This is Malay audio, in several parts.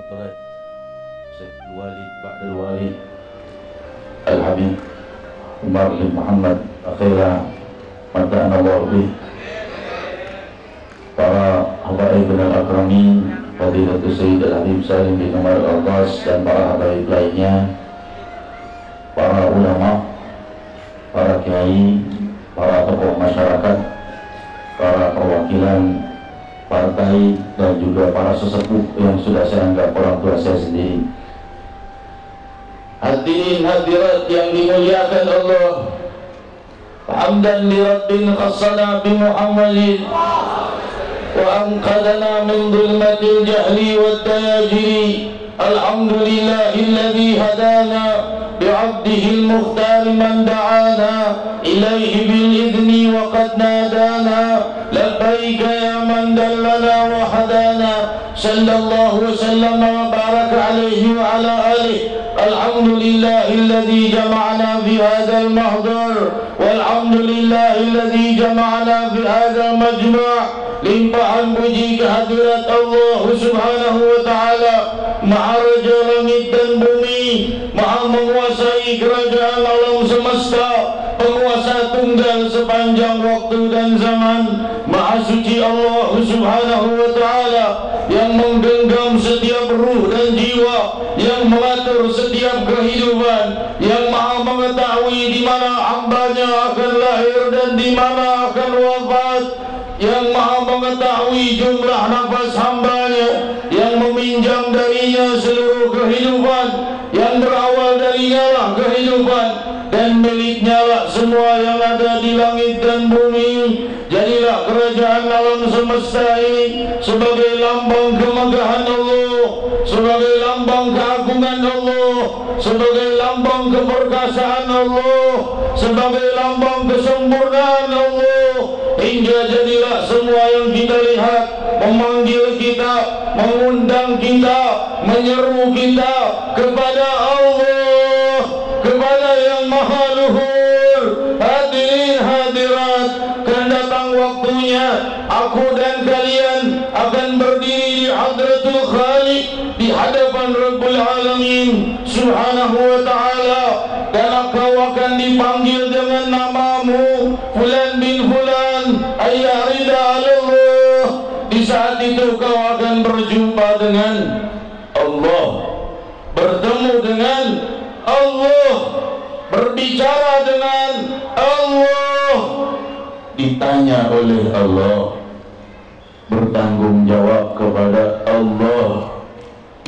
Fadhil Syekh Walid Ba'dal Walid Al-Habib Umar bin Muhammad akhirah mata'an Allah bih, para habaib al-akramin Fadilatul Sayyid Al-Habib Salim bin Umar Al-Abbas dan para habaib lainnya, para ulama, para kiai, para tokoh masyarakat, para perwakilan partai, dan juga para sesepuh yang sudah saya anggap orang tua saya sendiri. Hadirin hadirat yang dimuliakan Allah, hamdan li rabbin khassana bi Muhammadin wa anqadana min dhulmatil jahli wad tayajiri. Alhamdulillahilladzi hadana بعبده المختار من دعانا إليه بالإذن وقد نادانا لبيك يا من دلنا وهدانا صلى الله وسلم وبارك عليه وعلى آله. الحمد لله الذي جمعنا في هذا المحضر والحمد لله الذي جمعنا في هذا المجمع. Limpahan puji kehadirat Allah Subhanahu wa ta'ala, Maha Raja langit dan bumi, Maha menguasai kerajaan alam semesta, penguasa tunggal sepanjang waktu dan zaman. Maha suci Allah Subhanahu wa ta'ala yang menggenggam setiap ruh dan jiwa, yang mengatur setiap kehidupan, yang Maha mengetahui di mana hambanya akan lahir dan di mana akan wafat, yang Maha mengetahui jumlah nafas hambanya, yang meminjam darinya seluruh kehidupan, yang berawal darinya lah kehidupan dan miliknya lah semua yang ada di langit dan bumi. Jadilah kerajaan alam semesta ini sebagai lambang kemegahan Allah, sebagai lambang keagungan Allah, sebagai lambang keperkasaan Allah, sebagai lambang kesempurnaan Allah. Hingga jadilah semua yang kita lihat memanggil kita, mengundang kita, menyeru kita kepada Allah, kepada yang maha luhur. Hadirin hadirat, akan datang waktunya aku dan kalian akan berdiri di hadratul Khaliq, di hadapan Rabbul Alamin Subhanahu wa ta'ala, dan kau akan dipanggil dengan namamu, Fulan bin Fulan, ayah rida Allah. Di saat itu kau akan berjumpa dengan Allah, bertemu dengan Allah, berbicara dengan Allah, ditanya oleh Allah, bertanggung jawab kepada Allah.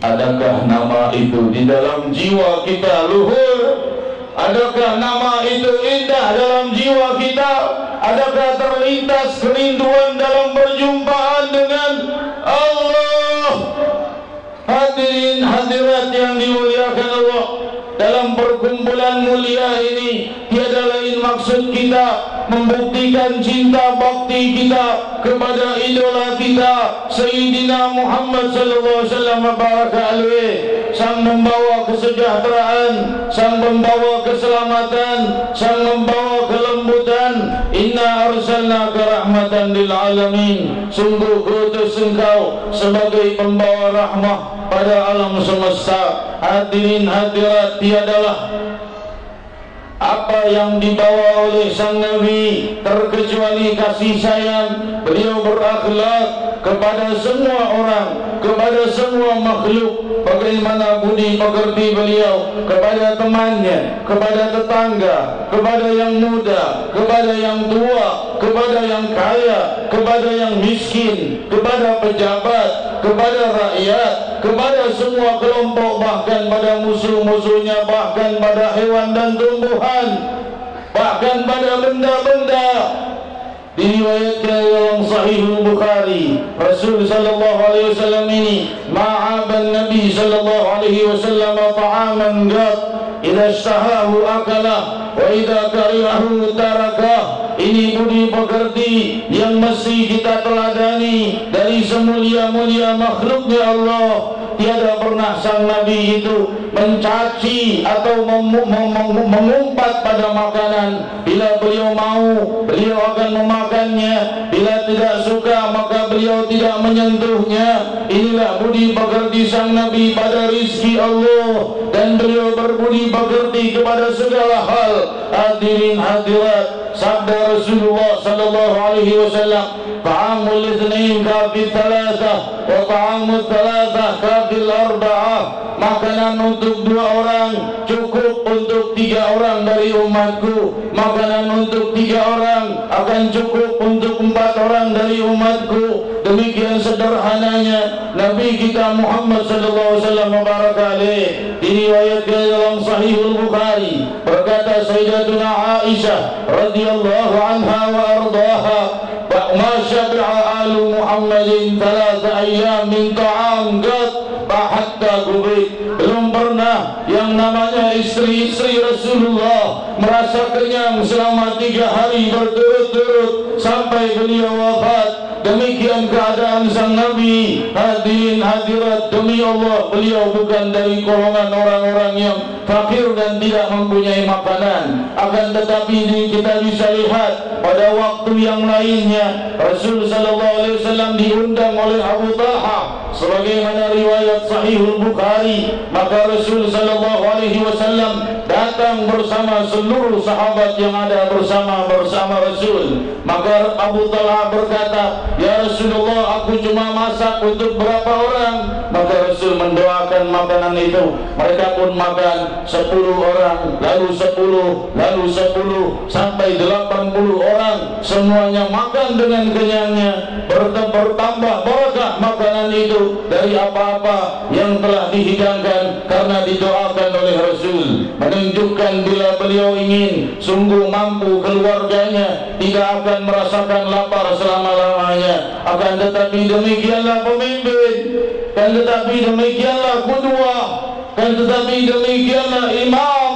Adakah nama itu di dalam jiwa kita luhur? Adakah nama itu indah dalam jiwa kita? Adakah terlintas kerinduan dalam perjumpaan dengan Allah? Hadirin hadirat yang dimuliakan Allah, dalam perkumpulan mulia ini tiada lain maksud kita membuktikan cinta bakti kita kepada idola kita Sayyidina Muhammad sallallahu alaihi wasallam baraka alaihi, sang membawa kesejahteraan, sang membawa keselamatan, sang membawa kelembutan. Inna arsalnaka rahmatan lil alamin, sungguh kuutus engkau sebagai pembawa rahmah pada alam semesta. Hadirin hadirat, tiadalah apa yang dibawa oleh sang Nabi terkecuali kasih sayang. Beliau berakhlak kepada semua orang, kepada semua makhluk. Bagaimana budi pekerti beliau kepada temannya, kepada tetangga, kepada yang muda, kepada yang tua, kepada yang kaya, kepada yang miskin, kepada pejabat, kepada rakyat, kepada semua kelompok, bahkan pada musuh-musuhnya, bahkan pada hewan dan tumbuhan, bahkan pada benda-benda. Diriwayatkan dalam Sahih Bukhari, Rasul sallallahu alaihi wasallam ini ma'aban Nabi sallallahu alaihi wasallam ta'aman qat idza ishtahahu akalah wa idza karihahu tarakah. Ini budi pekerti yang mesti kita teladani dari semulia-mulia makhluknya Allah. Tiada pernah sang Nabi itu mencaci atau mengumpat pada makanan. Bila beliau mau, beliau akan memakannya. Bila tidak suka, maka beliau tidak menyentuhnya. Inilah budi pekerti sang Nabi pada rizki Allah, dan beliau berbudi pekerti kepada segala hal. Hadirin hadirat, sabda Rasulullah sallallahu alaihi wasallam, ta'amul itsnain kafil thalathah wa ta'amul thalathah kafil arba'ah. Makanan untuk 2 orang cukup untuk 3 orang dari umatku. Makanan untuk 3 orang akan cukup untuk 4 orang dari umatku. Demikian sederhananya Nabi kita Muhammad sallallahu alaihi wasallam baraka alaih. Diriwayatkan dalam Sahihul Bukhari, berkata Sayyidatuna Aisyah radhiyallahu anha wa ardhaha, ma syabi'a alu Muhammadin 3 ayyam min ta'am qat hatta gubit. Belum pernah yang namanya istri-istri Rasulullah merasa kenyang selama 3 hari berturut-turut sampai beliau wafat. Demikian keadaan sang Nabi. Hadirin hadirat, demi Allah, beliau bukan dari golongan orang-orang yang fakir dan tidak mempunyai makanan. Akan tetapi kita bisa lihat pada waktu yang lainnya Rasul sallallahu alaihi wasallam diundang oleh Abu Talha sebagaimana riwayat Sahihul Bukhari. Maka Rasul sallallahu alaihi wasallam datang bersama seluruh sahabat yang ada bersama Rasul. Maka Abu Talha berkata, "Ya Rasulullah, aku cuma masak untuk berapa orang?" Maka Rasul mendoakan makanan itu. Mereka pun makan 10 orang, lalu 10, lalu 10 sampai 80 orang. Semuanya makan dengan kenyangnya. Bertambah barakah makanan itu dari apa-apa yang telah dihidangkan karena didoakan oleh Rasul. Menunjukkan bila beliau ingin sungguh mampu keluarganya tidak akan merasakan lapar selama-lamanya. Akan tetapi demikianlah pemimpin, dan tetapi demikianlah qudwa, dan tetapi demikianlah imam,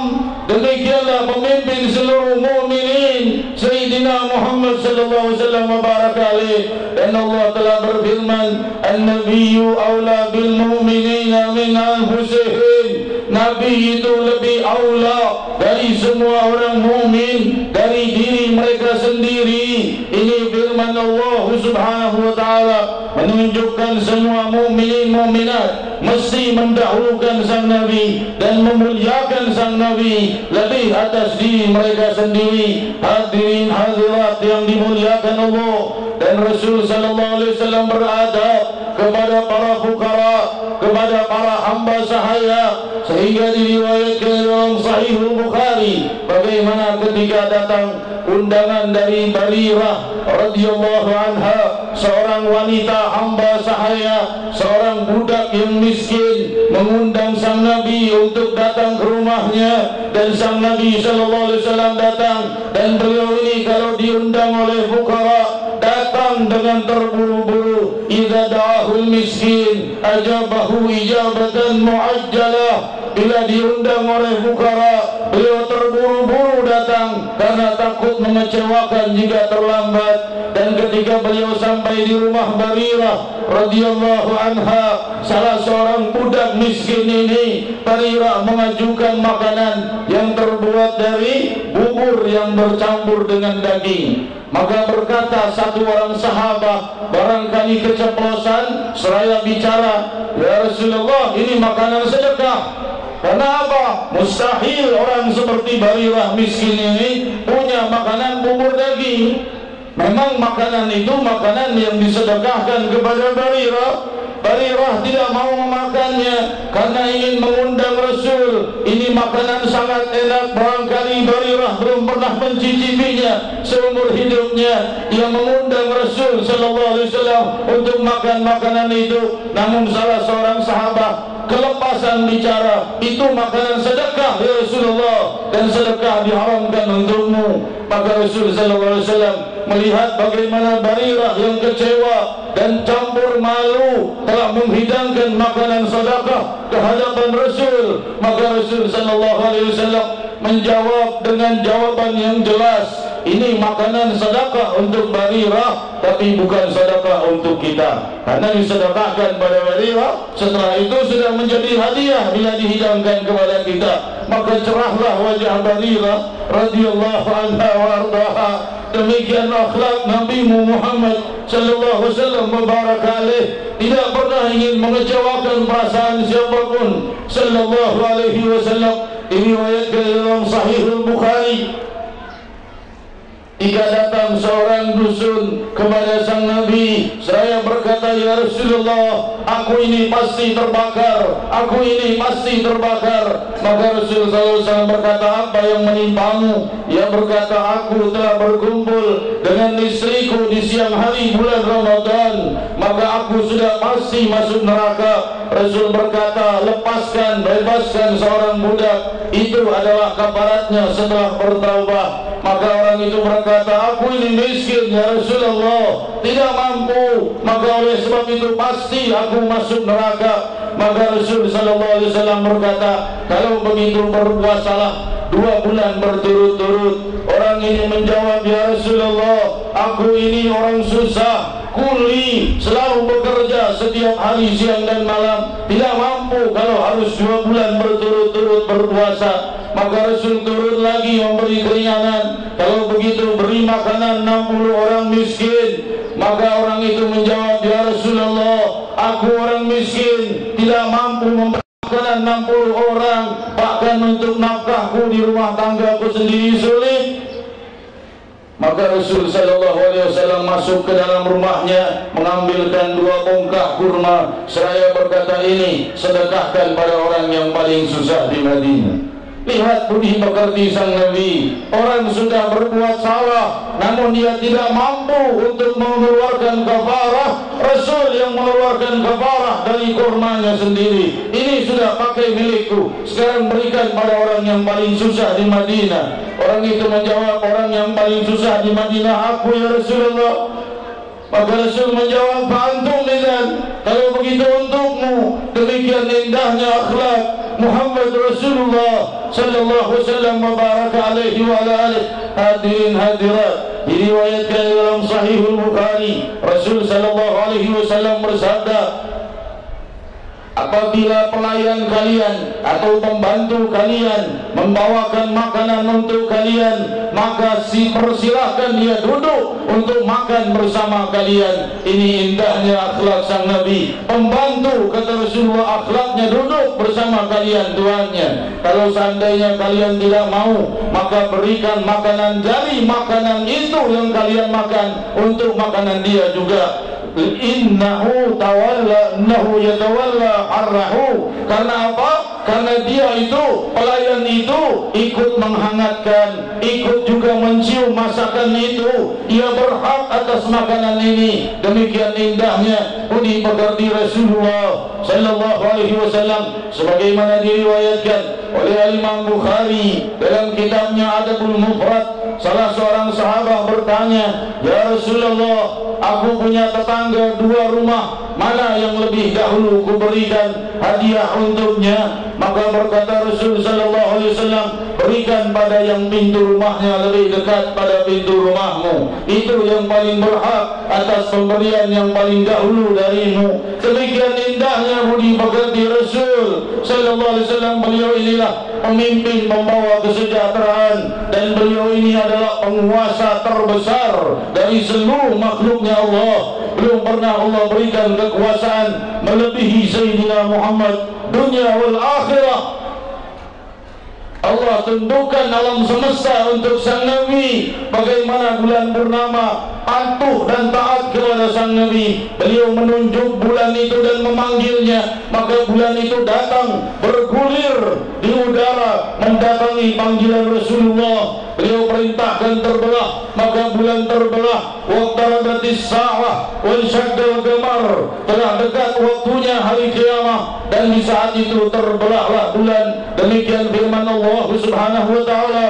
demikianlah pemimpin seluruh mukminin Sayyidina Muhammad sallallahu alaihi wasallam baraka alaih. Dan Allah telah berfirman, "An-nabiyyu aula bil mu'minina min anfusihim." Nabi itu lebih aula dari semua orang mukmin dari diri mereka sendiri. Ini firman Allah Subhanahu wa taala menunjukkan semua mukminin mukminat mesti mendahulukan sang Nabi dan memuliakan sang Nabi lebih atas diri mereka sendiri. Hadirin hadirat yang dimuliakan Allah, dan Rasul sallallahu alaihi wasallam beradab kepada para fuqara, kepada para hamba sahaya, sehingga diriwayatkan dalam Sahihul Bukhari bagaimana ketika datang undangan dari Barirah radhiyallahu anha, seorang wanita hamba sahaya, seorang budak yang miskin, mengundang sang Nabi untuk datang ke rumahnya. Dan sang Nabi sallallahu alaihi wasallam datang, dan beliau ini kalau diundang oleh fuqara datang dengan terburu-buru. Idza da'ahul miskin ajabahu ijabatan muajjalah. Bila diundang oleh fuqara, beliau terburu-buru datang karena takut mengecewakan jika terlambat. Dan ketika beliau sampai di rumah Barirah radhiyallahu anha, salah seorang budak miskin ini, Barirah mengajukan makanan yang terbuat dari bubur yang bercampur dengan daging. Maka berkata satu orang sahabat, barangkali keceplosan, seraya bicara, "Ya Rasulullah, ini makanan sedekah." Kenapa? Mustahil orang seperti Barirah miskin ini punya makanan bubur daging. Memang makanan itu makanan yang disedekahkan kepada Barirah. Barirah tidak mau memakannya karena ingin mengundang Rasul. Ini makanan sangat enak, barangkali Barirah belum pernah mencicipinya seumur hidupnya. Ia mengundang Rasul sallallahu alaihi wasallam untuk makan makanan itu. Namun salah seorang sahabat kelepasan bicara, "Itu makanan sedekah ya Rasulullah, dan sedekah diharamkan untukmu." Maka Rasul sallallahu alaihi wasallam melihat bagaimana Barirah yang kecewa dan campur malu telah menghidangkan makanan sedekah ke hadapan Rasul. Maka Rasul sallallahu alaihi wasallam menjawab dengan jawaban yang jelas, "Ini makanan sedekah untuk Barirah, tapi bukan sedekah untuk kita." Karena disedekahkan pada Barirah, setelah itu sudah menjadi hadiah bila dihidangkan kepada kita. Maka cerahlah wajah Barirah radhiyallahu anha wa ardhaha. demikian akhlak Nabi Muhammad sallallahu alaihi wasallam mubarak alaih, tidak pernah ingin mengecewakan perasaan siapapun sallallahu alaihi wasallam. Diriwayatkan dalam Sahih Al-Bukhari, jika datang seorang dusun kepada sang Nabi, seraya berkata, ya Rasulullah, aku ini pasti terbakar, aku ini pasti terbakar. Maka Rasulullah SAW berkata, apa yang menimpamu? Ia berkata, aku telah berkumpul dengan istriku di siang hari bulan Ramadan, maka aku sudah pasti masuk neraka. Rasul berkata, lepaskan, bebaskan seorang budak, itu adalah kafaratnya setelah bertaubat. Maka orang itu berkata, aku ini miskin ya Rasulullah, tidak mampu, maka oleh sebab itu pasti aku masuk neraka. Maka Rasul sallallahu alaihi wasallam berkata, kalau begitu berpuasalah 2 bulan berturut-turut. Orang ini menjawab, ya Rasulullah, aku ini orang susah, kuli, selalu bekerja setiap hari siang dan malam, tidak mampu kalau harus 2 bulan berturut-turut berpuasa. Maka Rasul turun lagi memberi keringanan, kalau begitu beri makanan 60 orang miskin. Maka orang itu menjawab, ya Rasulullah, aku orang miskin, tidak mampu memberi makanan 60 orang, bahkan untuk nafkahku di rumah tanggaku sendiri sulit. Maka Rasul sallallahu alaihi wasallam masuk ke dalam rumahnya, mengambilkan 2 bongkah kurma, seraya berkata, ini sedekahkan pada orang yang paling susah di Madinah. Lihat budi pekerti sang Nabi, orang sudah berbuat salah namun dia tidak mampu untuk mengeluarkan kafarah. Rasul yang mengeluarkan kafarah dari kurmanya sendiri. Ini sudah pakai milikku, sekarang berikan pada orang yang paling susah di Madinah. Orang itu menjawab, orang yang paling susah di Madinah aku ya Rasulullah. Maka Rasul menjawab, antum lihat, kalau begitu untukmu. Demikian indahnya akhlak Muhammad Rasulullah sallallahu alaihi wasallam wa baraka alaihi wa ala alihi. Hadirin hadirat, diriwayatkan dalam Sahih Al-Bukhari, Rasul sallallahu alaihi wasallam bersabda, apabila pelayan kalian atau pembantu kalian membawakan makanan untuk kalian, maka persilahkan dia duduk untuk makan bersama kalian. Ini indahnya akhlak sang Nabi. Pembantu, kata Rasulullah, akhlaknya duduk bersama kalian tuannya. Kalau seandainya kalian tidak mau, maka berikan makanan dari makanan itu yang kalian makan untuk makanan dia juga. Innahu yatawalla arrahu. Karena apa? Karena dia itu, pelayan itu ikut menghangatkan, ikut juga mencium masakan itu. Ia berhak atas makanan ini. Demikian indahnya budi pekerti Rasulullah sallallahu alaihi wasallam, sebagaimana diriwayatkan oleh Imam Bukhari dalam kitabnya Adabul Mufrad. Salah seorang sahabat bertanya, ya Rasulullah, aku punya tetangga 2 rumah, mana yang lebih dahulu kuberikan hadiah untuknya? Maka berkata Rasul sallallahu alaihi wasallam, berikan pada yang pintu rumahnya lebih dekat pada pintu rumahmu. Itu yang paling berhak atas pemberian yang paling dahulu darimu. Demikian indahnya budi pekerti Rasul sallallahu alaihi wasallam. Beliau inilah pemimpin membawa kesejahteraan, dan beliau ini adalah penguasa terbesar dari seluruh makhluknya Allah. Belum pernah Allah berikan kekuasaan melebihi Sayyidina Muhammad dunia wal akhirah. Allah tentukan alam semesta untuk sang Nabi. Bagaimana bulan purnama patuh dan taat kepada sang Nabi. Beliau menunjuk bulan itu dan memanggilnya, maka bulan itu datang bergulir di udara mendatangi panggilan Rasulullah. Beliau perintahkan terbelah, maka bulan terbelah. Waqtarabatis sa'ah wa insyaddal qamar, telah dekat waktunya hari kiamat, dan di saat itu terbelahlah bulan. Demikian firman Allah Subhanahu wa taala.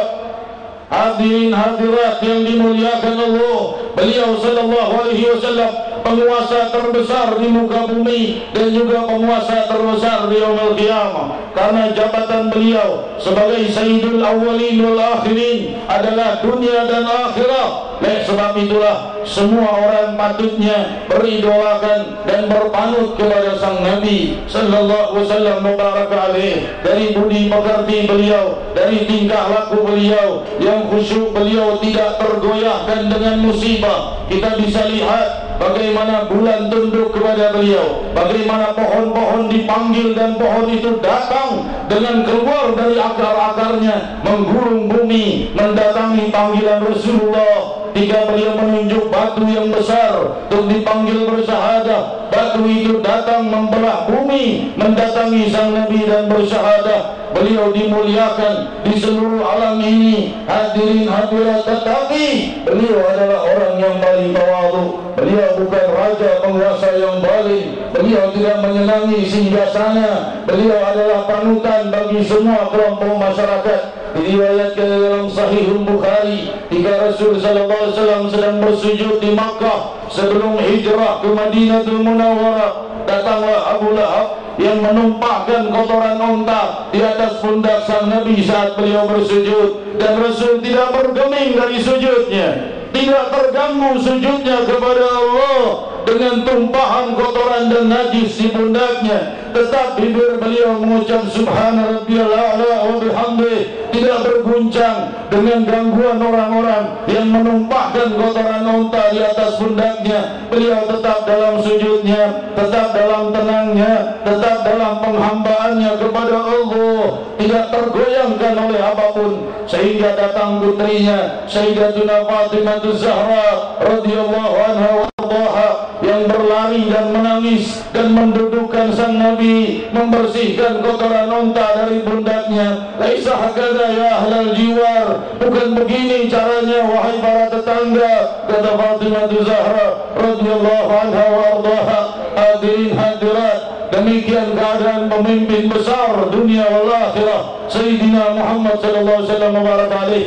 Hadirin hadirat yang dimuliakan Allah, beliau sallallahu alaihi wasallam penguasa terbesar di muka bumi dan juga penguasa terbesar di yaumul qiyamah. Karena jabatan beliau sebagai Sayyidul Awwalin wal Akhirin adalah dunia dan akhirat. Oleh sebab itulah semua orang patutnya beridolakan dan berpanut kepada sang Nabi sallallahu alaihi wasallam mubarak alaih. Dari budi pekerti beliau, dari tingkah laku beliau yang khusyuk beliau tidak tergoyahkan dengan musibah. Kita bisa lihat bagaimana bulan tunduk kepada beliau, bagaimana pohon-pohon dipanggil dan pohon itu datang dengan keluar dari akar-akarnya menggulung bumi mendatangi panggilan Rasulullah. Jika beliau menunjuk batu yang besar untuk dipanggil bersyahadah, batu itu datang membelah bumi mendatangi sang Nabi dan bersyahadah. Beliau dimuliakan di seluruh alam ini, hadirin hadirat, tetapi beliau adalah orang yang paling tawadhu. Beliau bukan raja penguasa yang zalim. Beliau tidak menyenangi singgasana. Beliau adalah panutan bagi semua kelompok masyarakat. Diriwayatkan dalam Sahihul Bukhari, ketika Rasul sallallahu alaihi wasallam sedang bersujud di Makkah sebelum hijrah ke Madinatul Munawwarah, datanglah Abu Lahab yang menumpahkan kotoran unta di atas pundak sang Nabi saat beliau bersujud, dan Rasul tidak bergeming dari sujudnya, tidak terganggu sujudnya kepada Allah dengan tumpahan kotoran dan najis di pundaknya. Tetap bibir beliau mengucap Subhana Rabbiyal A'la wa bihamdih, tidak berguncang dengan gangguan orang-orang yang menumpahkan kotoran unta di atas pundaknya. Beliau tetap dalam sujudnya, tetap dalam tenangnya, tetap dalam penghambaannya kepada Allah, tidak tergoyangkan oleh apapun. Sehingga datang putrinya Sayyidatuna Fatimah Zahra radhiyallahu anha wa ardhaha yang berlari dan menangis dan mendudukkan sang Nabi, membersihkan kotoran unta dari pundaknya. Laisa hakadha ya ahlal jiwar, bukan begini caranya wahai para tetangga, kata Fatimah Zahra radhiyallahu anha wa ardhaha. Hadirin hadirat, demikian keadaan pemimpin besar dunia wal akhirah Sayyidina Muhammad sallallahu alaihi wasallam mubarak alaih.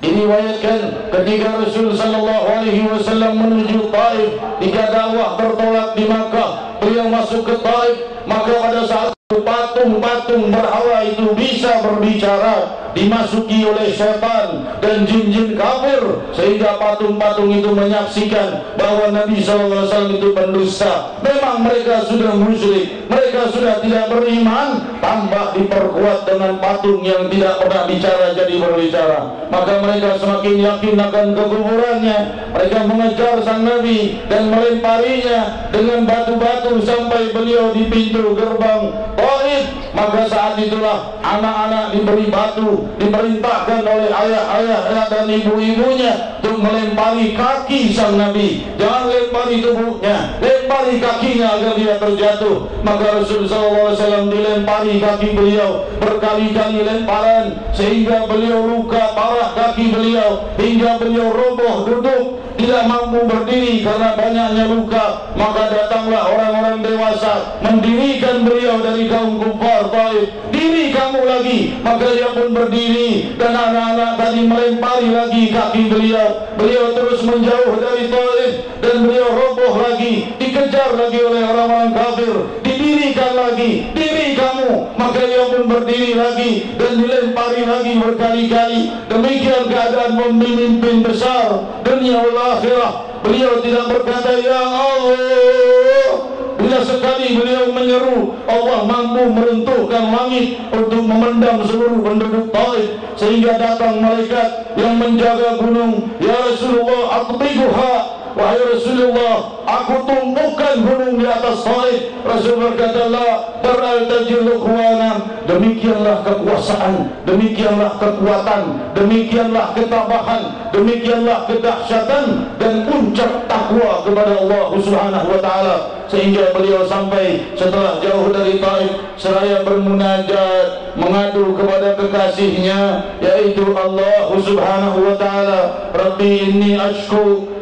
Diriwayatkan ketika Rasul sallallahu alaihi wasallam menuju Taif, jika dakwah tertolak di Makkah, beliau masuk ke Taif, maka pada saat patung-patung berhala itu bisa berbicara, dimasuki oleh setan dan jin-jin kafir, sehingga patung-patung itu menyaksikan bahwa Nabi SAW itu pendusta. Memang mereka sudah musyrik, mereka sudah tidak beriman, tambah diperkuat dengan patung yang tidak pernah bicara jadi berbicara. Maka mereka semakin yakin akan kekufurannya. Mereka mengejar sang Nabi dan melemparinya dengan batu-batu sampai beliau di pintu gerbang Taif. Maka saat itulah anak-anak diberi batu, diperintahkan oleh ayah-ayah dan ibu-ibunya untuk melempari kaki sang Nabi. Jangan lempari tubuhnya, lempari kakinya agar dia terjatuh. Maka Rasulullah SAW dilempari kaki beliau berkali-kali lemparan, sehingga beliau luka parah kaki beliau, hingga beliau roboh duduk, tidak mampu berdiri karena banyaknya luka. Maka datanglah orang-orang dewasa mendirikan beliau dari kaum kufar Taif. Diri kamu lagi. Maka dia pun berdiri, dan anak-anak tadi melempari lagi kaki beliau. Beliau terus menjauh dari Taif dan beliau roboh lagi, dikejar lagi oleh orang-orang kafir. Didirikan lagi, diri kamu. Maka dia pun berdiri lagi dan dilempari lagi berkali-kali. Demikian keadaan pemimpin besar dunia wal akhirah. Beliau tidak berkata ya Allah. Bila sekali beliau menyeru, Allah mampu meruntuhkan langit untuk memendam seluruh penduduk Taif, sehingga datang malaikat yang menjaga gunung. Ya Rasulullah, aqbidha, wahai Rasulullah, aku tumpukan gunung di atas Taif. Rasul berkata, la tar'al-tajillu khuwanan. Demikianlah kekuasaan, demikianlah kekuatan, demikianlah ketabahan, demikianlah kedahsyatan dan puncak takwa kepada Allah Subhanahu wa taala. Sehingga beliau sampai setelah jauh dari Taif, seraya bermunajat, mengadu kepada kekasihnya, yaitu Allah Subhanahu wa taala. Rabbi inni ashku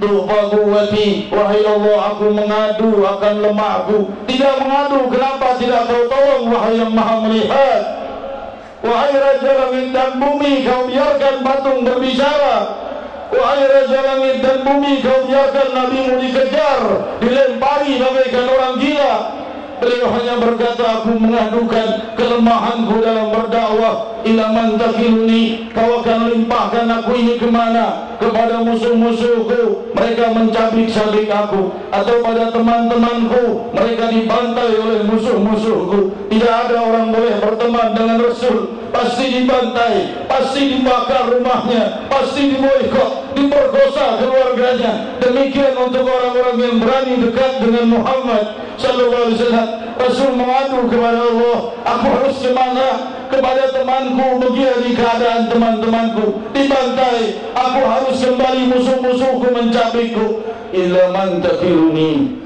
quwwati, wahai Allah, aku mengadu akan lemahku. Tidak mengadu, kenapa tidak kau tolong wahai yang maha melihat? Wahai Raja langit dan bumi, kau biarkan patung berbicara. Wahai Raja langit dan bumi, kau biarkan nabimu dikejar, dilempari bagaikan orang gila. Beliau hanya berkata, aku mengadukan kelemahanku dalam berdakwah. Ila man takiluni, kau akan limpahkan aku ini kemana? Kepada musuh-musuhku, mereka mencabik-cabik aku. Atau pada teman-temanku, mereka dibantai oleh musuh-musuhku. Tidak ada orang boleh berteman dengan Rasul, pasti dibantai, pasti dibakar rumahnya, pasti diboikot, diperkosa keluarganya. Demikian untuk orang-orang yang berani dekat dengan Muhammad sallallahu alaihi wasallam. Rasul mengadu kepada Allah, aku harus kemana? Kepada temanku, begini keadaan teman-temanku, dibantai. Aku harus kembali, musuh-musuhku mencabikku. Illa man takiluni,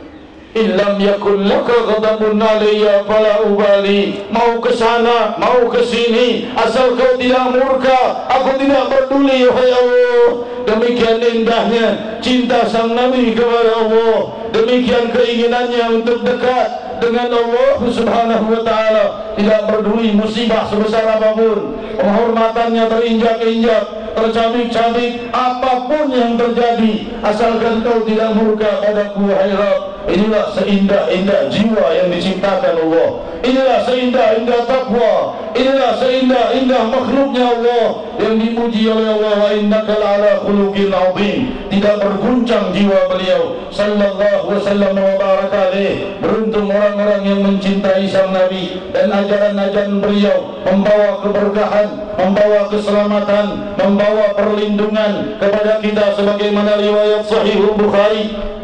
illam yakun laka ghadabun alayya fala ubali. Mau ke sana, mau ke sini, asal kau tidak murka, aku tidak peduli, wahai Allah. Demikian indahnya cinta sang Nabi kepada Allah. Demikian keinginannya untuk dekat dengan Allah Subhanahu wa ta'ala. Tidak peduli musibah sebesar apapun, penghormatannya terinjak-injak, tercabik-cabik, apapun yang terjadi, asalkan kau tidak murka padaku, wahai Rabb. Inilah seindah-indah jiwa yang diciptakan Allah. Inilah seindah-indah takwa. Inilah seindah-indah makhluknya Allah yang dipuji oleh Allah. Wa innaka la'ala khuluqin 'azim. Tidak berguncang jiwa beliau sallallahu wasallam wa baraka alaih. Beruntung orang-orang yang mencintai sang Nabi dan ajaran-ajaran beliau, membawa keberkahan, membawa keselamatan, membawa perlindungan kepada kita, sebagaimana riwayat Sahih Bukhari.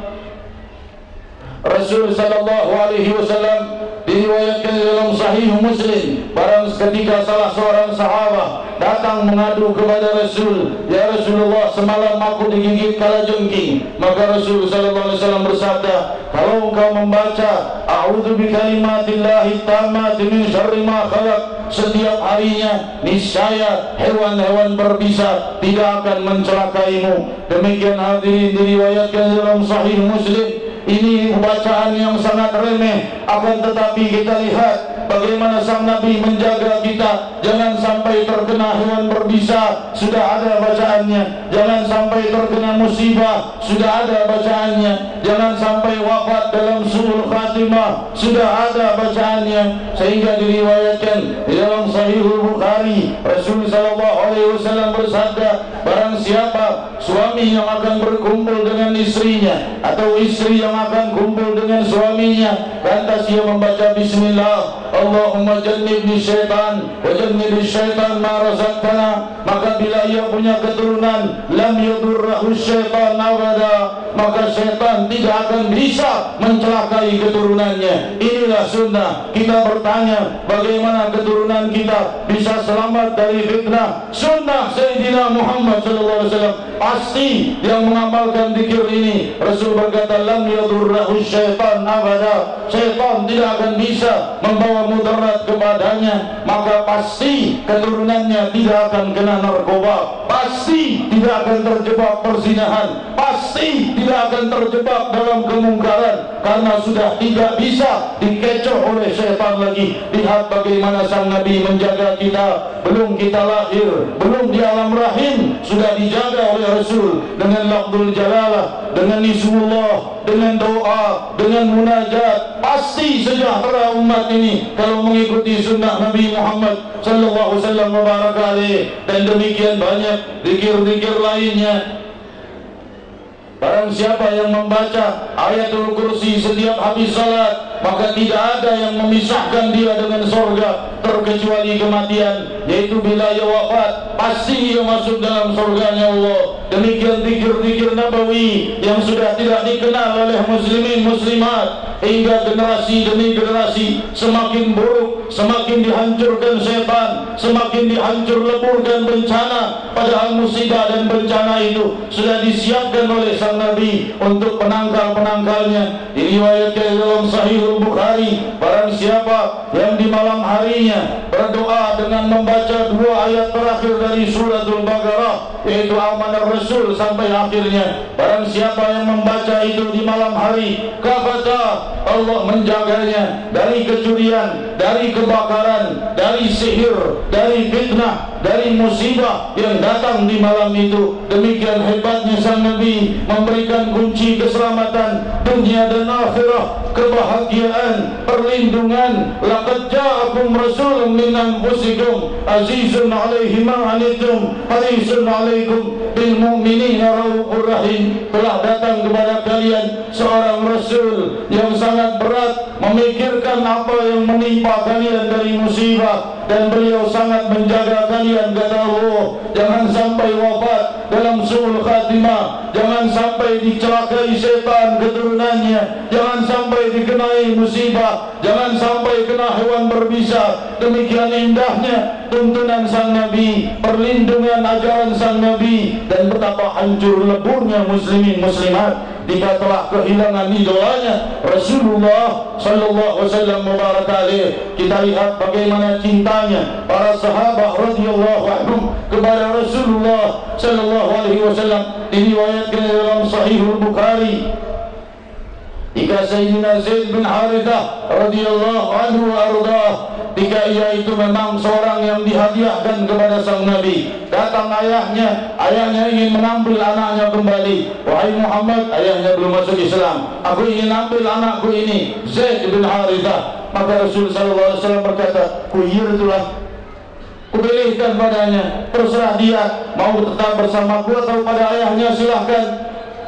Rasul sallallahu alaihi wasallam diriwayatkan dalam Sahih Muslim, barang ketika salah seorang sahabat datang mengadu kepada Rasul, ya Rasulullah, semalam aku digigit kalajengking. Maka Rasul sallallahu alaihi wasallam bersabda, kalau engkau membaca a'udzu bikalimatillahi tammati min syarri ma khalaq setiap harinya, niscaya hewan-hewan berbisa tidak akan mencelakaimu. Demikian hadirin diriwayatkan dalam Sahih Muslim. Ini bacaan yang sangat remeh, akan tetapi kita lihat bagaimana sang Nabi menjaga kita. Jangan sampai terkena hewan berbisa, sudah ada bacaannya. Jangan sampai terkena musibah, sudah ada bacaannya. Jangan sampai wafat dalam su'ul khatimah, sudah ada bacaannya. Sehingga diriwayatkan di dalam Sahih Bukhari, Rasul sallallahu alaihi wasallam bersabda, barang siapa suami yang akan berkumpul dengan istrinya, atau istri yang akan kumpul dengan suaminya, lantas ia membaca bismillah, Allahumma jannibni syaitan wa jannibi syaitan ma razaqtana, maka bila ia punya keturunan, lam yadurrahu syaitan abada, maka syaitan tidak akan bisa mencelakai keturunannya. Inilah sunnah. Kita bertanya, bagaimana keturunan kita bisa selamat dari fitnah? Sunnah Sayyidina Muhammad sallallahu alaihi wasallam. Pasti yang mengamalkan zikir ini, Rasul berkata, lam yadurrahu syaitan abada, syaitan tidak akan bisa membawa mudarat kepadanya. Maka pasti keturunannya tidak akan kena narkoba, pasti tidak akan terjebak perzinahan, pasti tidak akan terjebak dalam kemungkaran, karena sudah tidak bisa dikecoh oleh syaitan lagi. Lihat bagaimana sang Nabi menjaga kita. Belum kita lahir, belum di alam rahim, sudah dijaga oleh Rasul dengan lafzul jalalah, dengan ismullah, dengan doa, dengan munajat. Pasti sejahtera umat ini kalau mengikuti sunnah Nabi Muhammad sallallahu alaihi wasallam wa baraka alaihi. Dan demikian banyak zikir-zikir lainnya. Barang siapa yang membaca ayatul kursi setiap habis salat, maka tidak ada yang memisahkan dia dengan surga terkecuali kematian, yaitu bila ia wafat pasti ia masuk dalam surganya Allah. Demikian zikir-zikir nabawi yang sudah tidak dikenal oleh muslimin muslimat, hingga generasi demi generasi semakin buruk, semakin dihancurkan setan, semakin dihancur leburkan bencana. Padahal musibah dan bencana itu sudah disiapkan oleh sang Nabi untuk penangkal-penangkalnya. Diriwayatkan dalam Sahih Sahihul Bukhari, barang siapa yang di malam harinya berdoa dengan membaca 2 ayat terakhir dari suratul Baqarah, yaitu amanah Rasul sampai akhirnya, barang siapa yang membaca itu di malam hari, kafata, Allah menjaganya dari kecurian, dari kebakaran, dari sihir, dari fitnah, dari musibah yang datang di malam itu. Demikian hebatnya sang Nabi memberikan kunci keselamatan dunia dan akhirah, kebahagiaan, perlindungan. Laqad ja'akum rasulun min anfusikum azizun 'alaihi ma 'anittum harisun 'alaikum bil mu'minina raufur rahim. Telah datang kepada kalian seorang rasul yang sangat berat memikirkan apa yang menimpa kalian dari musibah, dan beliau sangat menjaga kalian, kata Allah. Jangan sampai wafat dalam su'ul khatimah, jangan sampai dicelakai setan keturunannya, jangan sampai dikenai musibah, jangan sampai kena hewan berbisa. Demikian indahnya tuntunan sang Nabi, perlindungan ajaran sang Nabi, dan betapa hancur leburnya muslimin muslimat jika telah kehilangan idolanya Rasulullah sallallahu alaihi wasallam mubarak alaih. Kita lihat bagaimana cintanya para sahabat radhiyallahu anhum kepada Rasulullah sallallahu alaihi wasallam. Diriwayatkan dalam Sahihul Bukhari, jika Sayyidina Zaid bin Harithah radhiyallahu anhu wa ardhah, jika ia itu memang seorang yang dihadiahkan kepada sang Nabi. Datang ayahnya ingin mengambil anaknya kembali. Wahai Muhammad, ayahnya belum masuk Islam, aku ingin ambil anakku ini, Zaid bin Harithah. Maka Rasul sallallahu alaihi wasallam berkata, itulah, kupilihkan padanya, terserah dia mau tetap bersamaku atau pada ayahnya, silahkan.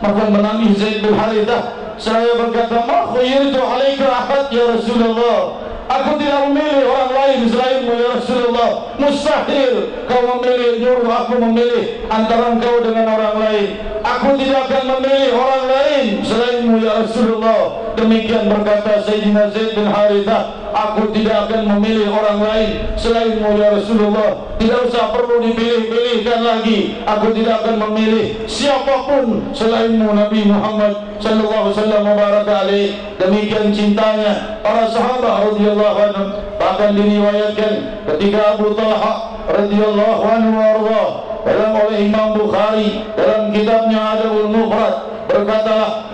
Maka menangis Zaid bin Harithah, saya berkata, ma khuyirtu alaika ahad ya Rasulullah, aku tidak memilih orang lain selainmu ya Rasulullah. Mustahil kau memilih, nyuruh aku memilih antara engkau dengan orang lain. Aku tidak akan memilih orang lain selainmu ya Rasulullah. Demikian berkata Sayyidina Zaid bin Harithah, aku tidak akan memilih orang lain selainmu ya Rasulullah. Tidak usah perlu dipilih-pilihkan lagi, aku tidak akan memilih siapapun selainmu Nabi Muhammad sallallahu alaihi wasallam mubarak alaih. Demikian cintanya para sahabat radhiyallahu anhum. Bahkan diriwayatkan ketika Abu Talha radhiyallahu anhu warḍah dalam oleh Imam Bukhari dalam kitabnya Adabul Mufrad, berkatalah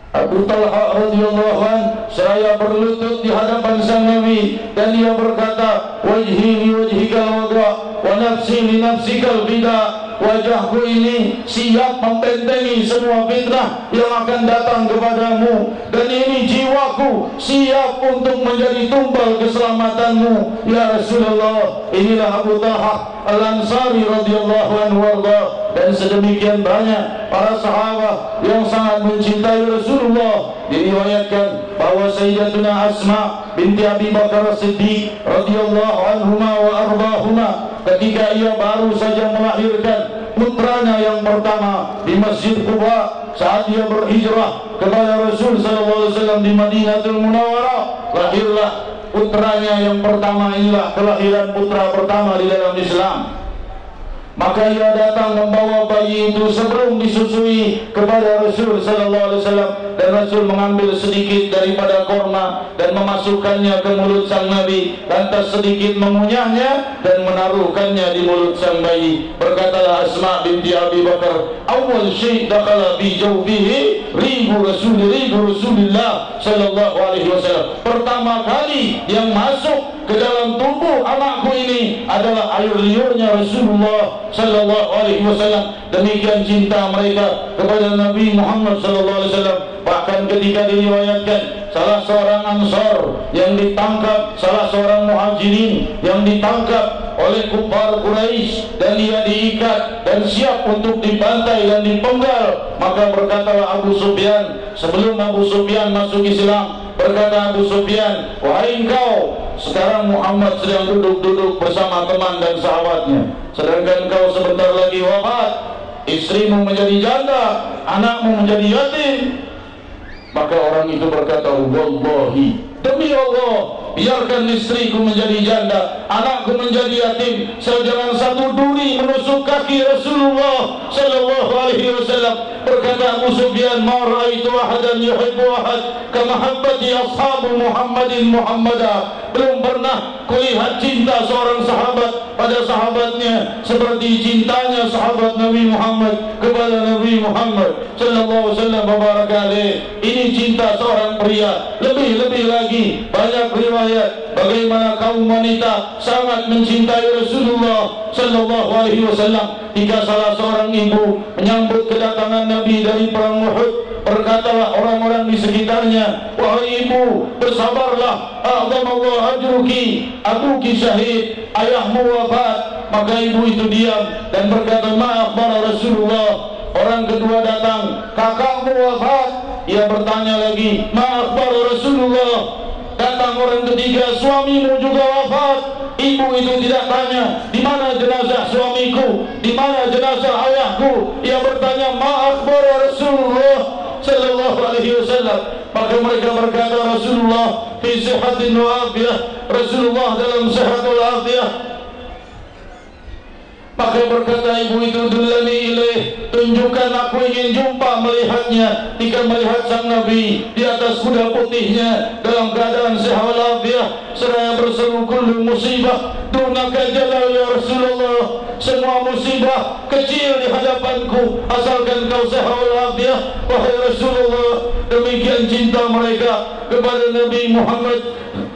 Abu Talha radhiyallahu anhu, saya berlutut di hadapan sang Nabi dan dia berkata, wajhi li wajhikal wada wa nafsi li nafsikal fida. Wajahku ini siap membentengi semua fitnah yang akan datang kepadamu, dan ini jiwaku siap untuk menjadi tumbal keselamatanmu ya Rasulullah. Inilah Abu Talha Al-Ansari radhiyallahu anhu warḍah. Dan sedemikian banyak para sahabat yang sangat mencintai Rasulullah. Diriwayatkan bahwa Sayyidatuna Asma binti Abi Bakar As-Siddiq radhiyallahu anhuma wa ardahuma, ketika ia baru saja melahirkan putranya yang pertama di Masjid Quba, saat ia berhijrah kepada Rasul sallallahu alaihi wasallam di Madinatul Munawwarah, lahirlah putranya yang pertama. Inilah kelahiran putra pertama di dalam Islam. Maka ia datang membawa bayi itu sebelum disusui kepada Rasul sallallahu alaihi wasallam, dan Rasul mengambil sedikit daripada korma dan memasukkannya ke mulut sang Nabi, lantas sedikit mengunyahnya dan menaruhkannya di mulut sang bayi. Berkatalah Asma binti Abi Bakar, awal syai' dakhala bi jawbihi rihu Rasulillah sallallahu alaihi wasallam. Pertama kali yang masuk ke dalam tubuh anakku ini adalah air liurnya Rasulullah sallallahu alaihi wasallam. Demikian cinta mereka kepada Nabi Muhammad sallallahu alaihi wasallam. Bahkan ketika diriwayatkan salah seorang Ansar yang ditangkap, salah seorang Muhajirin yang ditangkap oleh kufar Quraisy dan dia diikat dan siap untuk dibantai dan dipenggal, maka berkatalah Abu Sufyan, sebelum Abu Sufyan masuk Islam, berkata Abu Sufyan, wahai engkau, sekarang Muhammad sedang duduk-duduk bersama teman dan sahabatnya, sedangkan kau sebentar lagi wafat, istrimu menjadi janda, anakmu menjadi yatim. Maka orang itu berkata, wallahi, demi Allah, biarkan istriku menjadi janda, anakku menjadi yatim. Jangan satu duri menusuk kaki Rasulullah sallallahu alaihi wasallam. Berkata Abu Sufyan, ma ra'aitu ahadan yuhibbu ahad kamahabbati ashabu Muhammadin Muhammada. Belum pernah kulihat cinta seorang sahabat pada sahabatnya seperti cintanya sahabat Nabi Muhammad kepada Nabi Muhammad sallallahu alaihi wasallam. Ini cinta seorang pria. Lebih-lebih lagi banyak riwayat bagaimana kaum wanita sangat mencintai Rasulullah sallallahu alaihi wasallam. Jika salah seorang ibu menyambut kedatangan Nabi dari perang Uhud, berkatalah orang-orang di sekitarnya, wahai ibu, bersabarlah, a'zamallahu ajruki, abuki syahid, ayahmu wafat. Maka ibu itu diam dan berkata, maaf para Rasulullah. Orang kedua datang, kakakmu wafat. Ia bertanya lagi, maaf para Rasulullah. Datang orang ketiga, suamimu juga wafat. Ibu itu tidak tanya, di mana jenazah suamiku, di mana jenazah ayahku. Ia bertanya, maaf para Rasulullah sallallahu alaihi wasallam. Maka mereka berkata, Rasulullah fi sihatin wa afiyah, Rasulullah dalam sehat wal afiyah. Maka berkata ibu itu, dullani ilaih, tunjukkan, aku ingin jumpa melihatnya. Jika melihat sang Nabi di atas kuda putihnya dalam keadaan sehat walafiat, seraya berseru, kullu musibah dunaka jalal ya Rasulullah. Semua musibah kecil di hadapanku asalkan kau sehat walafiat wahai Rasulullah. Demikian cinta mereka kepada Nabi Muhammad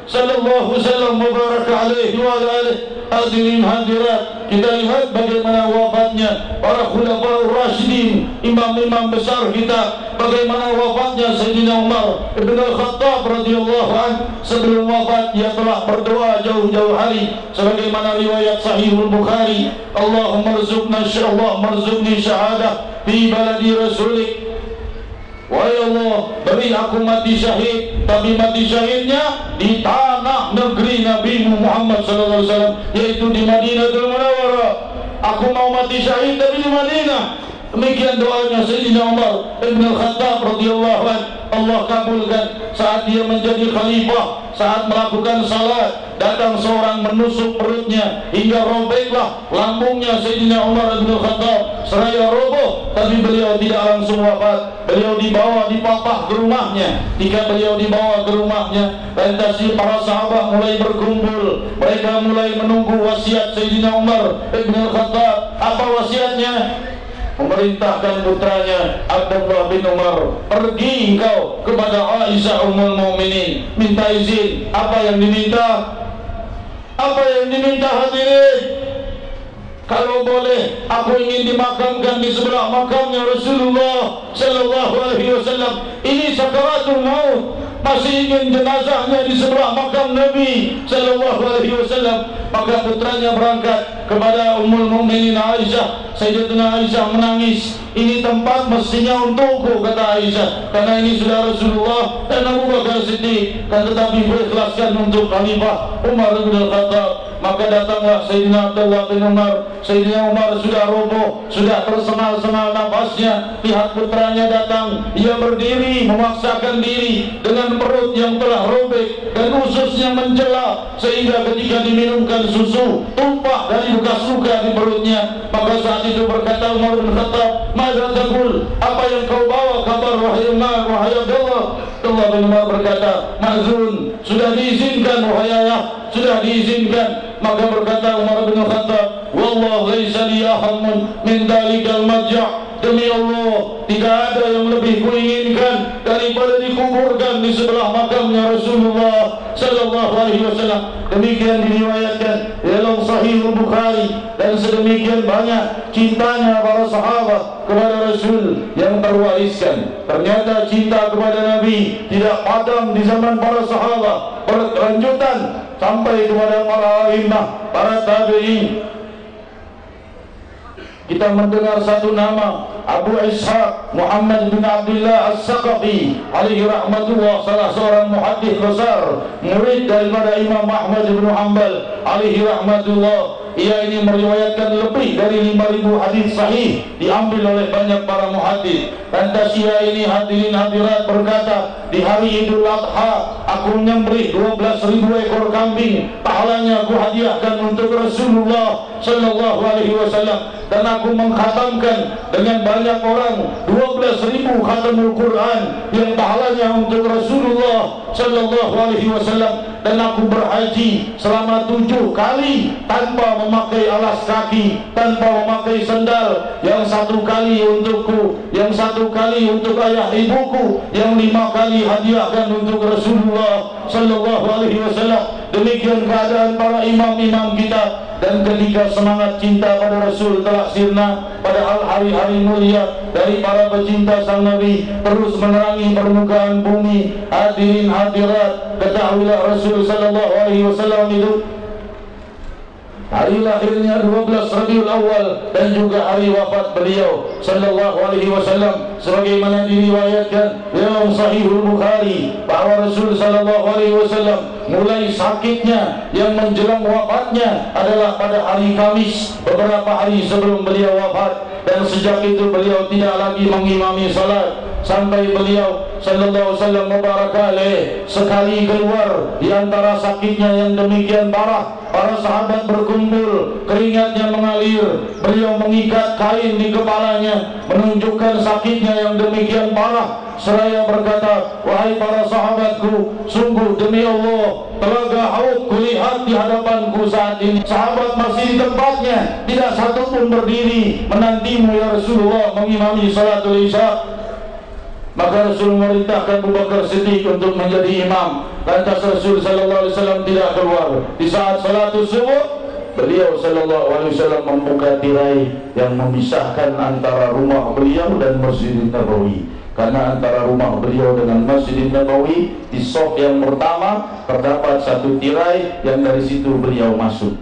sallallahu alaihi wasallam, mubarak alaihi wa alihi. Hadirin hadirat, kita lihat bagaimana wafatnya para khulafaur rasyidin, imam-imam besar kita. Bagaimana wafatnya Sayyidina Umar Ibn Al-Khattab radhiyallahu anhu. Sebelum wafat dia telah berdoa jauh-jauh hari sebagaimana riwayat Sahihul Bukhari, Allahumma rzuqni syahadah fi baladi rasulik. Wahai Allah, beri aku mati syahid, tapi mati syahidnya di tanah negeri Nabi Muhammad SAW, yaitu di Madinatul Munawwarah. Aku mau mati syahid tapi di Madinah. Demikian doanya Sayyidina Umar Ibn Al-Khattab radhiyallahu anhu. Allah kabulkan. Saat dia menjadi khalifah, saat melakukan salat, datang seorang menusuk perutnya hingga robeklah lambungnya Sayyidina Umar Ibn Al-Khattab. Seraya roboh, tapi beliau tidak langsung wafat. Beliau dibawa, dipapah ke rumahnya. Jika beliau dibawa ke rumahnya, lantas para sahabat mulai berkumpul. Mereka mulai menunggu wasiat Sayyidina Umar Ibn Al-Khattab. Apa wasiatnya? Memerintahkan putranya Abdullah bin Umar, pergi engkau kepada Aisyah Ummul Mukminin, minta izin. Apa yang diminta? Apa yang diminta hadirin? Kalau boleh, aku ingin dimakamkan di sebelah makamnya Rasulullah sallallahu alaihi wasallam. Ini sakaratul maut, masih ingin jenazahnya di sebelah makam Nabi sallallahu alaihi wasallam. Maka putranya berangkat kepada Ummul Mukminin Aisyah. Sayyidatuna Aisyah menangis. Ini tempat mestinya untukku, kata Aisyah, karena ini sudah Rasulullah dan Abu Bakar Siddiq, dan tetapi berikhlaskan untuk Khalifah Umar bin Al-Khattab. Maka datanglah Sayyidina Abdullah bin Umar. Sayyidina Umar sudah roboh, sudah tersengal-sengal nafasnya. Lihat putranya datang, ia berdiri memaksakan diri dengan perut yang telah robek dan ususnya mencela, sehingga ketika diminumkan susu tumpah dari bekas luka di perutnya. Maka saat itu berkata Umar bin Khattab, "Madza taqul? Apa yang kau bawa kabar wahai Umar, wahai Abdullah?" Abdullah bin Umar berkata, "Ma'zun, sudah diizinkan wahai ayah, sudah diizinkan." Maka berkata Umar bin Khattab, "Wallah laisa li ahammun min dalikal madja'." Demi Allah, tidak ada yang lebih kuinginkan daripada dikuburkan di sebelah makamnya Rasulullah sallallahu alaihi wasallam. Demikian diriwayatkan dalam Sahih Bukhari. Dan sedemikian banyak cintanya para sahabat kepada Rasul yang terwariskan. Ternyata cinta kepada Nabi tidak padam di zaman para sahabat, berkelanjutan sampai kepada para imam, para tabi'in. Kita mendengar satu nama, Abu Ishaq Muhammad bin Abdullah As-Saqafi alaihi rahmatullah, salah seorang muhaddits besar, murid daripada Imam Ahmad bin Hanbal alaihi rahmatullah. ia ini meriwayatkan lebih dari 5.000 hadis sahih, diambil oleh banyak para muhaddits. Lantas ia ini hadirin hadirat berkata, di hari Idul Adha aku menyembelih 12.000 ekor kambing, pahalanya aku hadiahkan untuk Rasulullah sallallahu alaihi wasallam, dan aku mengkhatamkan dengan banyak orang 12.000 khatamul Quran yang pahalanya untuk Rasulullah sallallahu alaihi wasallam, dan aku berhaji selama 7 kali tanpa memakai alas kaki, tanpa memakai sandal, yang 1 kali untukku, yang 1 kali untuk ayah ibuku, yang 5 kali hadiahkan untuk Rasulullah sallallahu alaihi wasallam. Demikian keadaan para imam-imam kita. Dan ketika semangat cinta pada Rasul telah sirna, padahal hari-hari mulia dari para pecinta sang Nabi terus menerangi permukaan bumi, hadirin hadirat, ketahuilah Rasul sallallahu alaihi wasallam itu hari lahirnya 12 Rabiul Awal dan juga hari wafat beliau sallallahu alaihi wasallam, sebagaimana diriwayatkan dalam Sahihul Bukhari bahwa Rasul sallallahu alaihi wasallam mulai sakitnya yang menjelang wafatnya adalah pada hari Kamis, beberapa hari sebelum beliau wafat, dan sejak itu beliau tidak lagi mengimami salat sampai beliau sallallahu alaihi wasallam mubarak alaih sekali keluar di antara sakitnya yang demikian parah. Para sahabat berkumpul, keringatnya mengalir, beliau mengikat kain di kepalanya menunjukkan sakitnya yang demikian parah, seraya berkata, wahai para sahabatku, sungguh demi Allah telaga Haud kulihat di hadapanku saat ini. Sahabat masih di tempatnya, tidak satu pun berdiri menantimu ya Rasulullah mengimami salatul isya. Maka Rasul memerintahkan Abu Bakar Siddiq untuk menjadi imam. Lantas Rasul sallallahu alaihi wasallam tidak keluar. Di saat salatul subuh, beliau sallallahu alaihi wasallam membuka tirai yang memisahkan antara rumah beliau dan Masjidin Nabawi. Karena antara rumah beliau dengan Masjidin Nabawi di shaf yang pertama terdapat satu tirai yang dari situ beliau masuk.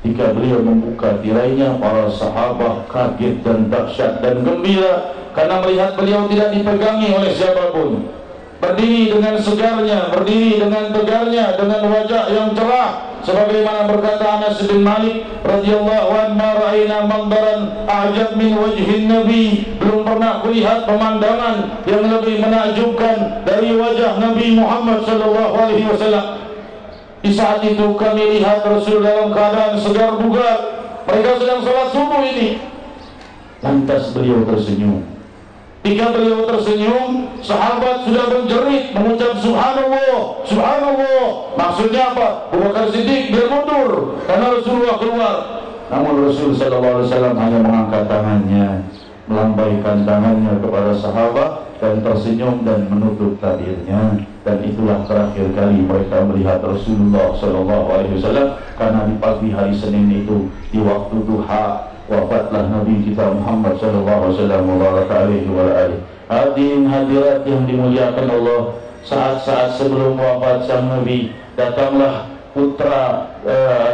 Jika beliau membuka tirainya, para sahabat kaget dan dahsyat dan gembira karena melihat beliau tidak dipegangi oleh siapapun. Berdiri dengan segarnya, berdiri dengan tegarnya, dengan wajah yang cerah, sebagaimana berkata Anas bin Malik radhiyallahu anhu, "Ma ra'ayna mandaran a'jab min wajhin Nabi." Belum pernah kulihat pemandangan yang lebih menakjubkan dari wajah Nabi Muhammad sallallahu alaihi wasallam. Di saat itu kami lihat Rasul dalam keadaan segar bugar. Mereka sedang salat subuh ini. Lantas beliau tersenyum. Ketika beliau tersenyum, sahabat sudah menjerit mengucap subhanallah, subhanallah. Maksudnya apa? Abu Bakar Siddiq biar mundur karena Rasulullah keluar. Namun Rasul sallallahu alaihi wasallam hanya mengangkat tangannya, melambaikan tangannya kepada sahabat dan tersenyum dan menutup tabirnya. Dan itulah terakhir kali mereka melihat Rasulullah sallallahu alaihi wasallam, karena di pagi hari Senin itu di waktu duha wafatlah Nabi kita Muhammad sallallahu alaihi wasallam mubarak alaihi wa alihi. Hadirin hadirat yang dimuliakan Allah, saat-saat sebelum wafat sang Nabi, datanglah putra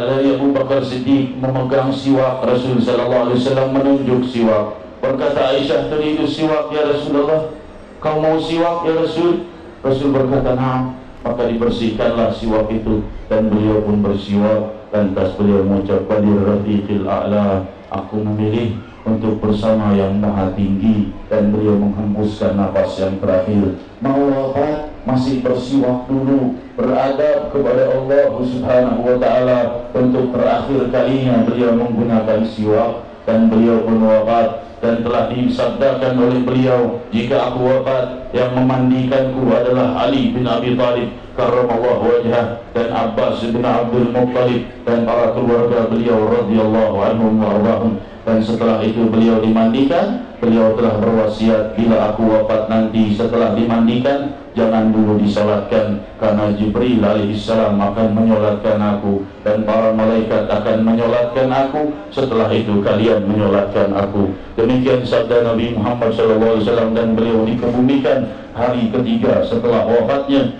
dari Abu Bakar Siddiq memegang siwak Rasul sallallahu alaihi wasallam, menunjuk siwak. Berkata Aisyah, "Turidu siwak ya Rasulullah? Kau mau siwak ya Rasul?" Rasul berkata, "Na'am." Maka dibersihkanlah siwak itu dan beliau pun bersiwak. Lantas beliau mengucapkan di rafiqil a'la, aku memilih untuk bersama yang maha tinggi, dan beliau menghembuskan nafas yang terakhir. Mau wafat masih bersiwak dulu, beradab kepada Allah Subhanahu wa taala. Untuk terakhir kalinya beliau menggunakan siwak, dan beliau pun wafat. Dan telah disabdakan oleh beliau, jika aku wafat, yang memandikanku adalah Ali bin Abi Thalib karramallahu wajhah, dan Abbas bin Abdul Muttalib, dan para keluarga beliau radhiyallahu anhum wa ardhahum. Dan setelah itu beliau dimandikan, beliau telah berwasiat, bila aku wafat nanti setelah dimandikan, jangan dulu disalatkan, karena Jibril alaihissalam akan menyolatkan aku, dan para malaikat akan menyolatkan aku. Setelah itu kalian menyolatkan aku. Demikian sabda Nabi Muhammad SAW, dan beliau dikebumikan hari ketiga setelah wafatnya.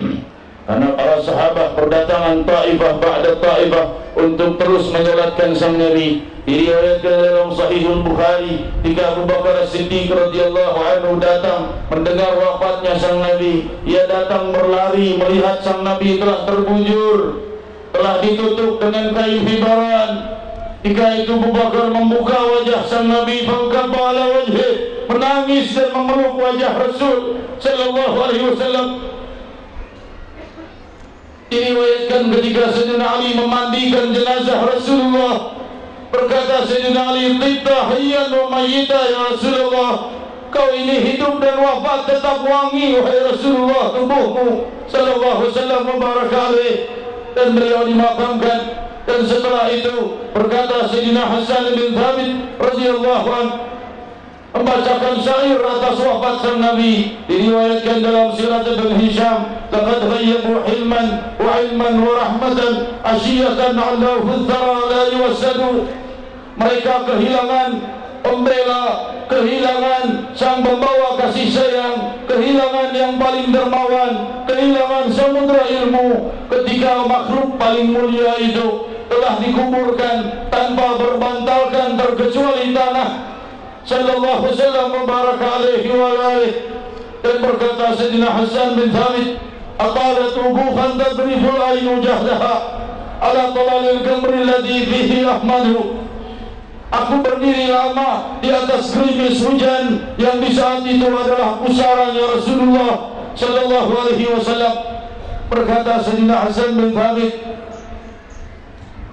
Karena para sahabat berdatangan Taifah ba'da Taifah untuk terus menyolatkan sang Nabi. Diriwayatkan dalam Sahihul Bukhari, ketika Abu Bakar Siddiq radhiyallahu anhu datang mendengar wafatnya sang Nabi, ia datang berlari melihat sang Nabi telah terbujur, telah ditutup dengan kain hibaran. Ketika itu Abu Bakar membuka wajah sang Nabi, fangkabba ala wajhi, menangis dan memeluk wajah Rasul sallallahu alaihi wasallam. Diriwayatkan ketika Sayyidina Ali memandikan jenazah Rasulullah, berkata Sayyidina Ali, "Tibta hayyan wa mayyita ya Rasulullah." Kau ini hidup dan wafat tetap wangi wahai Rasulullah, tubuhmu sallallahu alaihi wasallam mubarak alaih. Dan beliau dimakamkan. Dan setelah itu berkata Sayyidina Hasan bin Thabit radhiyallahu anhu membacakan syair atas wafat sang Nabi. Diriwayatkan dalam Sirat Ibn Hisham, laqad ghayyabu hilman wa ilman wa rahmatan asyiyatan allahu thara la yuwassadu. Mereka kehilangan pembela, kehilangan sang pembawa kasih sayang, kehilangan yang paling dermawan, kehilangan samudra ilmu ketika makhluk paling mulia itu telah dikuburkan tanpa berbantalkan terkecuali tanah sallallahu alaihi wasallam mubarak alaihi wa alihi. Dan berkata Sayyidina Hasan bin Thabit, aqalat ubufan tadriful ainu jahdaha ala talalil gamri alladhi fihi ahmadu. Aku berdiri lama di atas gerimis hujan yang di saat itu adalah pusarannya Rasulullah sallallahu alaihi wasallam. Berkata Sayyidina Hasan bin Thabit,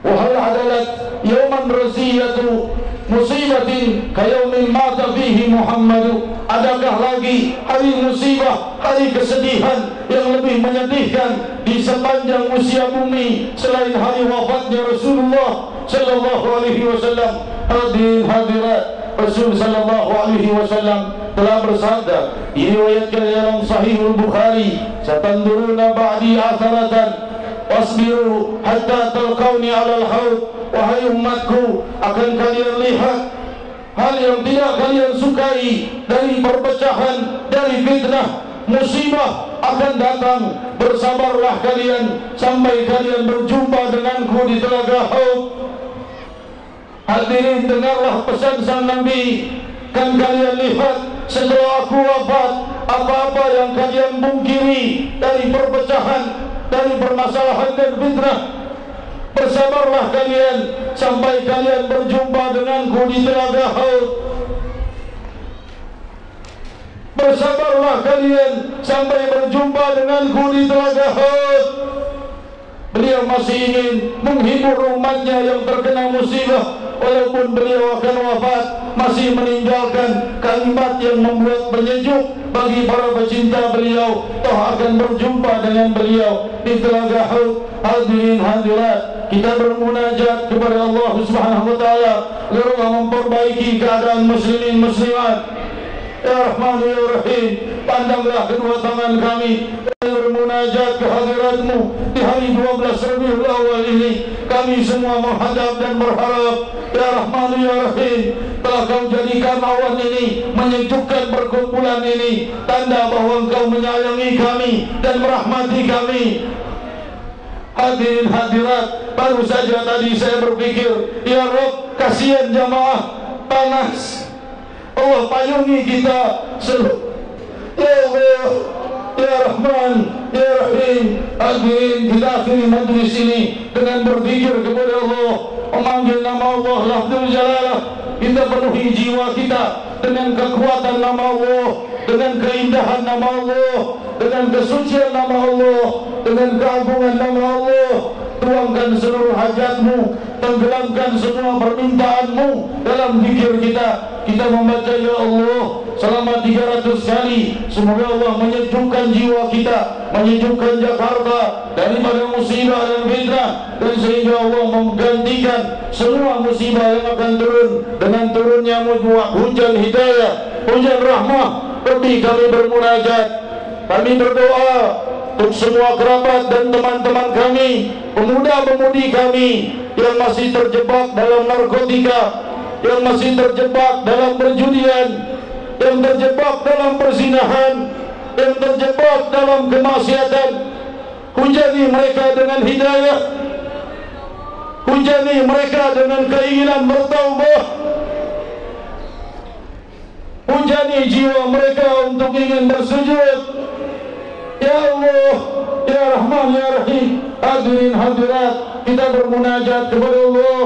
wahal adalat yawman raziyatu musibatin kayaumin mata fihi Muhammadu. Adakah lagi hari musibah, hari kesedihan yang lebih menyedihkan di sepanjang usia bumi selain hari wafatnya Rasulullah sallallahu alaihi wasallam? Hadirin hadirat, Rasul sallallahu alaihi wasallam telah bersabda, diriwayatkan dalam Sahihul Bukhari, satanduruna ba'di atharatan wasbiru hatta talqauni alal haud. Wahai umatku, akan kalian lihat hal yang tidak kalian sukai dari perpecahan, dari fitnah, musibah akan datang. Bersabarlah kalian sampai kalian berjumpa denganku di telaga haud. Hadirin, dengarlah pesan sang Nabi. Kan kalian lihat setelah aku wafat, apa-apa yang kalian mungkiri dari perpecahan, dari permasalahan dan fitnah, bersabarlah kalian sampai kalian berjumpa denganku di telaga haud. Bersabarlah kalian sampai berjumpa denganku di telaga haud. Beliau masih ingin menghibur umatnya yang terkena musibah, walaupun beliau akan wafat, masih meninggalkan kalimat yang membuat menyejuk bagi para pecinta beliau, toh akan berjumpa dengan beliau di telaga haud. Hadirin hadirat, kita bermunajat kepada Allah Subhanahu wa taala agar Allah memperbaiki keadaan muslimin muslimat. Ya Rahman ya Rahim, pandanglah kedua tangan kami bermunajat ke hadirat-Mu di hari 12 Rabiul Awal ini. Kami semua menghadap dan berharap, Ya Rahman ya Rahim, telah Kau jadikan awan ini menyejukkan perkumpulan ini, tanda bahwa Engkau menyayangi kami dan merahmati kami. Hadirin hadirat, baru saja tadi saya berpikir, Ya Rabb, kasihan jamaah panas, Allah payungi kita seluruh. Ya Allah, Ya Rahman, Ya Rahim. Hadirin, kita akhiri majlis ini dengan berzikir kepada Allah, memanggil nama Allah lafzul jalalah. Kita penuhi jiwa kita dengan kekuatan nama Allah, dengan keindahan nama Allah, dengan kesucian nama Allah, dengan keagungan nama Allah. Tuangkan seluruh hajatmu, tenggelamkan semua permintaanmu dalam zikir kita. Kita membaca Ya Allah selama 300 kali. Semoga Allah menyejukkan jiwa kita, menyejukkan Jakarta daripada musibah dan fitnah, dan sehingga Allah menggantikan semua musibah yang akan turun dengan turunnya hujan hidayah, hujan rahmah. Lebih kami bermunajat, kami berdoa untuk semua kerabat dan teman-teman kami, pemuda-pemudi kami yang masih terjebak dalam narkotika, yang masih terjebak dalam perjudian, yang terjebak dalam perzinahan, yang terjebak dalam kemaksiatan. Hujani mereka dengan hidayah, hujani mereka dengan keinginan bertaubat, hujani jiwa mereka untuk ingin bersujud. Ya Allah, Ya Rahman, Ya Rahim. Hadirin hadirat, kita bermunajat kepada Allah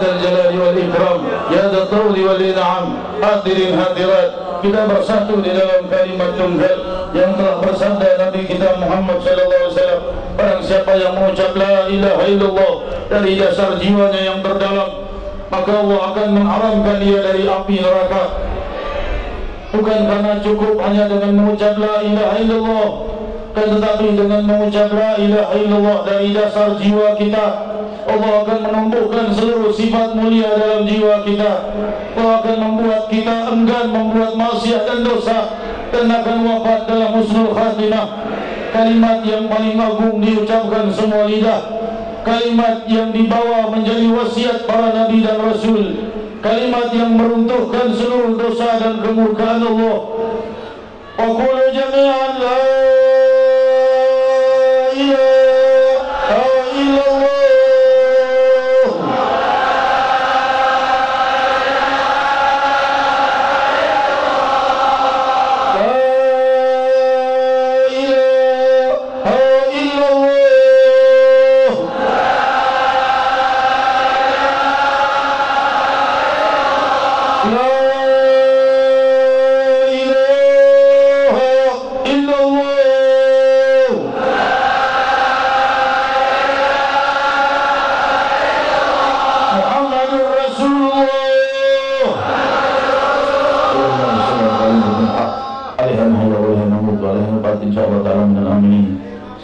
dzal jalali wal ikram, ya dzal tawli wal in'am. Hadirin hadirat, kita bersatu di dalam kalimat tunggal yang telah bersabda Nabi kita Muhammad sallallahu alaihi wasallam, barang siapa yang mengucap la ilaha illallah dari dasar jiwanya yang terdalam, maka Allah akan mengharamkan dia dari api neraka. Bukan karena cukup hanya dengan mengucap la ilaha illallah, kan tetapi dengan mengucap la ilaha illallah dari dasar jiwa kita, Allah akan menumbuhkan seluruh sifat mulia dalam jiwa kita. Allah akan membuat kita enggan membuat maksiat dan dosa, dan akan wafat dalam husnul khatimah. Kalimat yang paling agung diucapkan semua lidah, kalimat yang dibawa menjadi wasiat para nabi dan rasul, kalimat yang meruntuhkan seluruh dosa dan kemurkaan Allah. Wa qulu jami'an la ilaha illallah.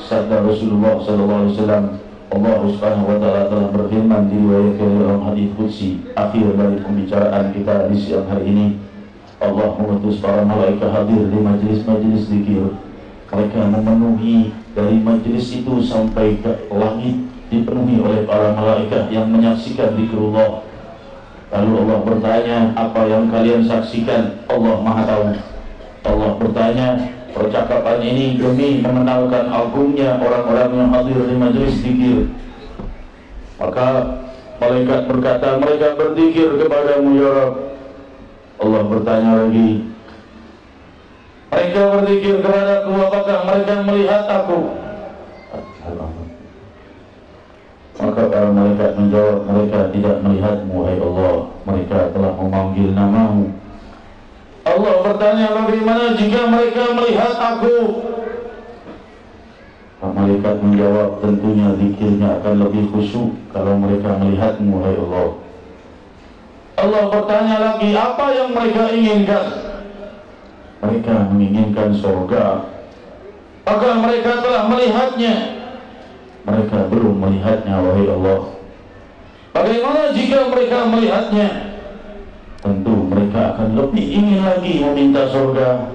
Sabda Rasulullah sallallahu alaihi wasallam, Allah Subhanahu wa taala telah berfirman diriwayatkan dalam hadis qudsi akhir dari pembicaraan kita di siang hari ini. Allah mengutus para malaikat hadir di majlis-majlis zikir. Mereka memenuhi dari majlis itu sampai ke langit, dipenuhi oleh para malaikat yang menyaksikan zikrullah. Lalu Allah bertanya, apa yang kalian saksikan? Allah Maha tahu. Allah bertanya, percakapan ini demi mengenalkan agungnya orang-orang yang hadir di majlis zikir. Maka malaikat berkata, mereka berzikir kepadamu ya Rabb. Allah bertanya lagi, mereka berzikir kepadaku, apakah mereka melihat aku? Maka para malaikat menjawab, mereka tidak melihatmu wahai Allah, mereka telah memanggil namamu. Allah bertanya, bagaimana jika mereka melihat aku? Malaikat menjawab, tentunya zikirnya akan lebih khusyuk kalau mereka melihatmu wahai Allah. Allah bertanya lagi, apa yang mereka inginkan? Mereka menginginkan surga. Apakah mereka telah melihatnya? Mereka belum melihatnya wahai Allah. Bagaimana jika mereka melihatnya? Tentu mereka akan lebih ingin lagi meminta surga.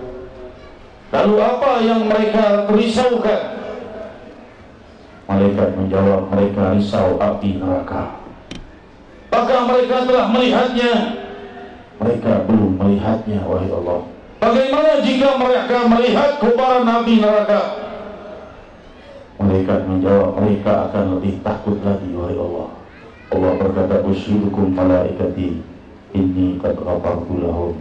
Lalu apa yang mereka risaukan? Malaikat menjawab, mereka risau api neraka. Apakah mereka telah melihatnya? Mereka belum melihatnya wahai Allah. Bagaimana jika mereka melihat kobaran api neraka? Malaikat menjawab, mereka akan lebih takut lagi wahai Allah. Allah berkata, usyirukum malaikati inni qad ghafartu lahum.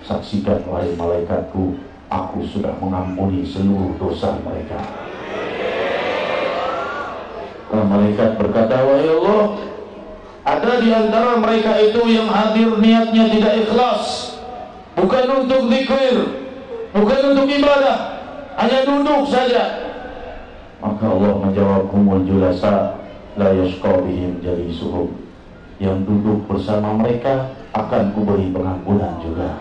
Saksikan wahai malaikatku, aku sudah mengampuni seluruh dosa mereka. Malaikat berkata, wahai Allah, ada di antara mereka itu yang hadir niatnya tidak ikhlas, bukan untuk zikir, bukan untuk ibadah, hanya duduk saja. Maka Allah menjawab, humul julasa la yashqa bihim jalisuhum. Yang duduk bersama mereka akan kuberi pengampunan juga,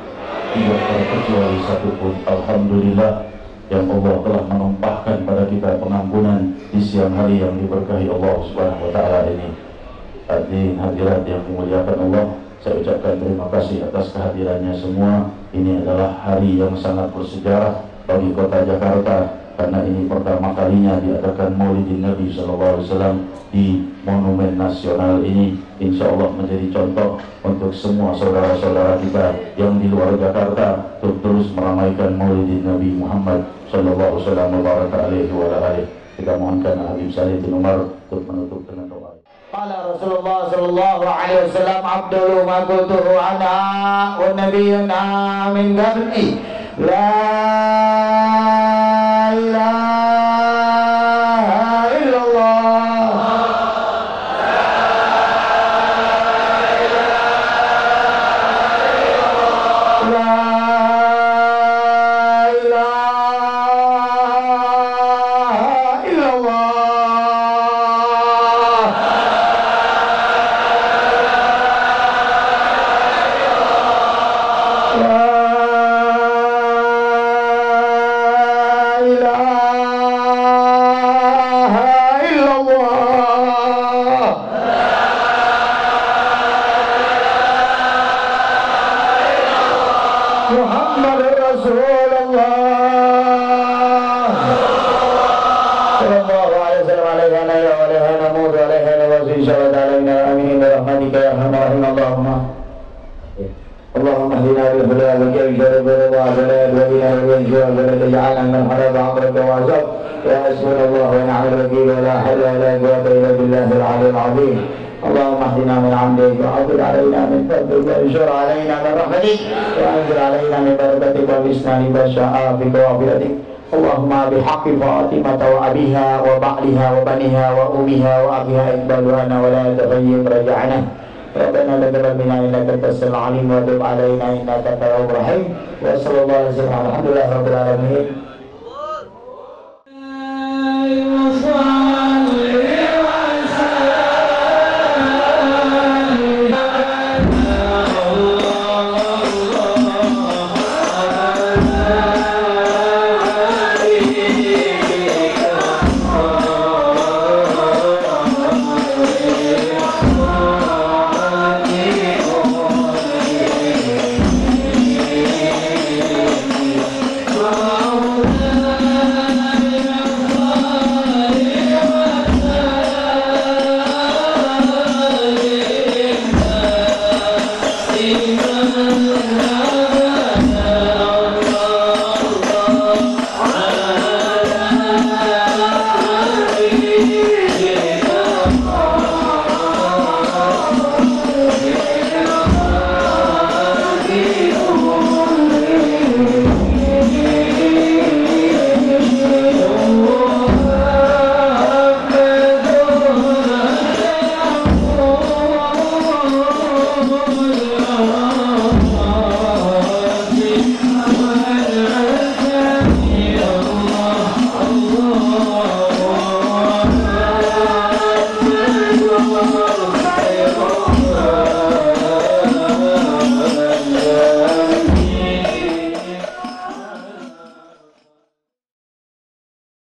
tidak terkecuali satupun. Alhamdulillah yang Allah telah menumpahkan pada kita pengampunan di siang hari yang diberkahi Allah Subhanahu wa taala ini. Hadirin hadirat yang dimuliakan Allah, saya ucapkan terima kasih atas kehadirannya semua. Ini adalah hari yang sangat bersejarah bagi kota Jakarta, karena ini pertama kalinya diadakan Maulidin Nabi SAW di Monumen Nasional ini. Insya Allah menjadi contoh untuk semua saudara-saudara kita yang di luar Jakarta untuk terus meramaikan Maulidin Nabi Muhammad SAW. Kita mohonkan Habib Said bin Umar untuk menutup dengan doa. Qala Rasulullah sallallahu alaihi wasallam, abdul ma qultuhu ana wa nabiyyuna min qabli la ilaha illallah Muhammadur Rasulullah sallallahu alaihi wasallam alaihana ya alaihana mud alaihana wa sallallahu alaina amin rahmatika ya arhamar rahimin اللهم اهدنا بالهدى والجيش والبر والبلاد والإله والجوع ولا تجعلنا من حرب عمرك وعزب يا حسبنا الله ونعم الوكيل ولا حول ولا قوة إلا بالله العلي العظيم اللهم اهدنا من عمدك وعبد علينا من فضلك وانشر علينا من رحمتك وانزل علينا من بركتك وبسنان بشعائك وعافيتك اللهم بحق فاطمة وأبيها وبعلها وبنيها وأمها وأبيها اقبل لنا ولا تغيب رجعنا ربنا تقبل منا انك انت السميع العليم وتب علينا انك انت التواب الرحيم وصلى الله عليه وسلم الحمد لله رب العالمين